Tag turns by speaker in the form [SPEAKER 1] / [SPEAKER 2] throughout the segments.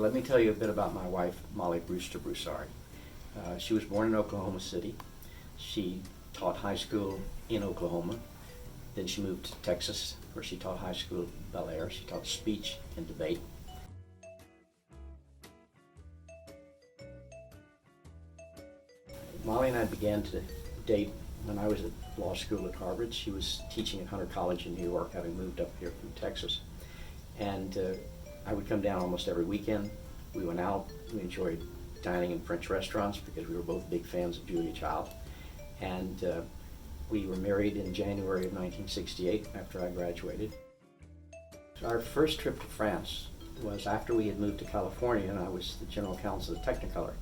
[SPEAKER 1] let me tell you a bit about my wife, Mollie Brewster Broussard. She was born in Oklahoma City. She taught high school in Oklahoma. Then she moved to Texas, where she taught high school at Bel Air. She taught speech and debate. Mollie and I began to date when I was at law school at Harvard. She was teaching at Hunter College in New York, having moved up here from Texas. And I would come down almost every weekend. We went out. We enjoyed dining in French restaurants because we were both big fans of Julia Child. And we were married in January of 1968 after I graduated. Our first trip to France was after we had moved to California, and I was the general counsel of Technicolor.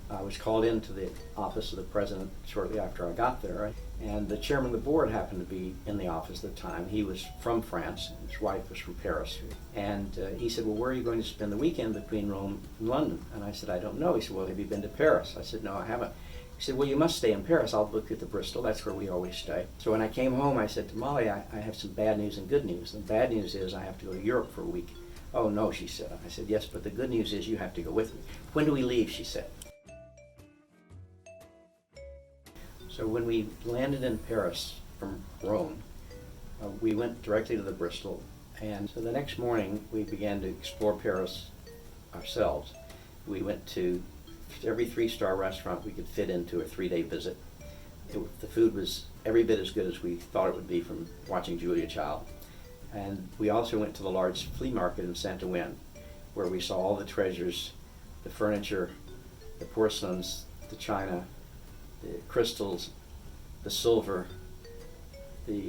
[SPEAKER 1] I was called into the office of the president shortly after I got there, and the chairman of the board happened to be in the office at the time. He was from France, and his wife was from Paris. And he said, well, where are you going to spend the weekend between Rome and London? And I said, I don't know. He said, well, have you been to Paris? I said, no, I haven't. He said, well, you must stay in Paris. I'll book you at the Bristol. That's where we always stay. So when I came home, I said to Mollie, I have some bad news and good news. The bad news is I have to go to Europe for a week. Oh, no, she said. I said, yes, but the good news is you have to go with me. When do we leave, she said. So when we landed in Paris from Rome, we went directly to the Bristol. And so the next morning, we began to explore Paris ourselves. We went to every three-star restaurant we could fit into a 3-day visit. The food was every bit as good as we thought it would be from watching Julia Child. And we also went to the large flea market in Saint-Ouen, where we saw all the treasures, the furniture, the porcelains, the china, the crystals, the silver,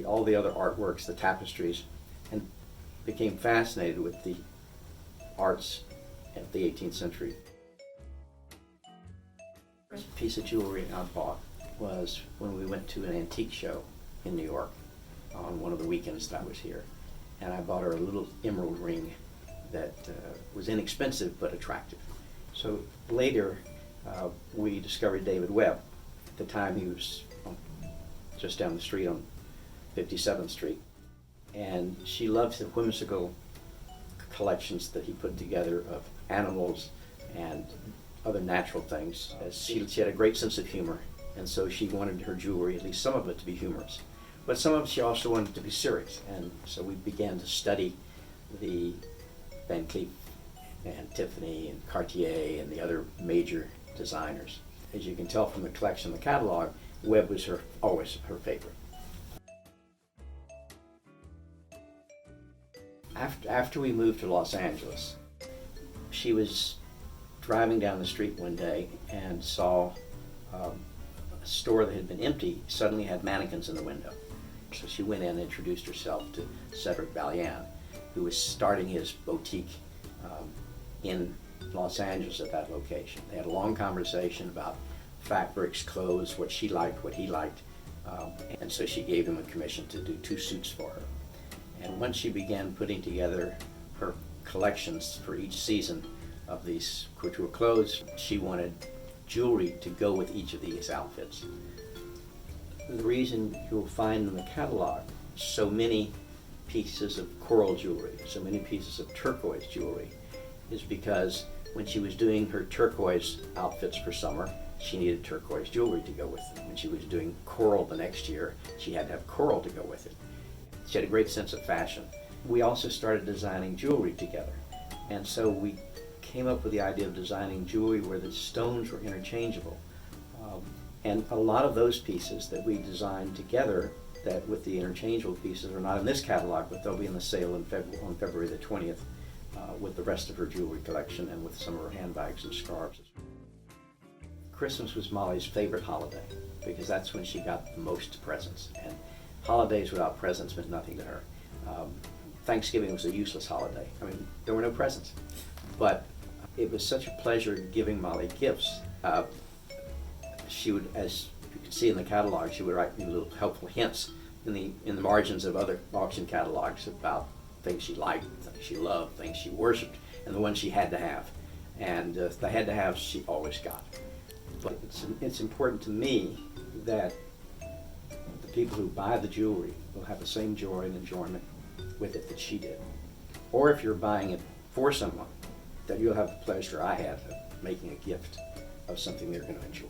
[SPEAKER 1] all the other artworks, the tapestries, and became fascinated with the arts of the 18th century. The first piece of jewelry I bought was when we went to an antique show in New York on one of the weekends that I was here. And I bought her a little emerald ring that was inexpensive but attractive. So later, we discovered David Webb. At the time, he was just down the street on 57th Street. And she loved the whimsical collections that he put together of animals and other natural things. She had a great sense of humor, and so she wanted her jewelry, at least some of it, to be humorous. But some of it she also wanted to be serious, and so we began to study the Van Cleef and Tiffany and Cartier and the other major designers. As you can tell from the collection, the catalog, Webb was always her favorite. After we moved to Los Angeles, she was driving down the street one day and saw a store that had been empty suddenly had mannequins in the window. So she went in and introduced herself to Cedric Ballian, who was starting his boutique in Los Angeles at that location. They had a long conversation about fabrics, clothes, what she liked, what he liked, and so she gave him a commission to do 2 suits for her. And once she began putting together her collections for each season of these couture clothes, she wanted jewelry to go with each of these outfits. The reason you'll find in the catalog so many pieces of coral jewelry, so many pieces of turquoise jewelry, is because when she was doing her turquoise outfits for summer, she needed turquoise jewelry to go with them. When she was doing coral the next year, she had to have coral to go with it. She had a great sense of fashion. We also started designing jewelry together. And so we came up with the idea of designing jewelry where the stones were interchangeable. And a lot of those pieces that we designed together, that with the interchangeable pieces, are not in this catalog, but they'll be in the sale on February the 20th with the rest of her jewelry collection and with some of her handbags and scarves. Christmas was Mollie's favorite holiday because that's when she got the most presents. And holidays without presents meant nothing to her. Thanksgiving was a useless holiday. I mean, there were no presents. But it was such a pleasure giving Mollie gifts. She would, as you can see in the catalog, she would write me little helpful hints in the margins of other auction catalogs about things she liked, things she loved, things she worshipped, and the ones she had to have. And the had to have she always got. But it's important to me that the people who buy the jewelry will have the same joy and enjoyment with it that she did. Or if you're buying it for someone, that you'll have the pleasure I have of making a gift of something they're going to enjoy.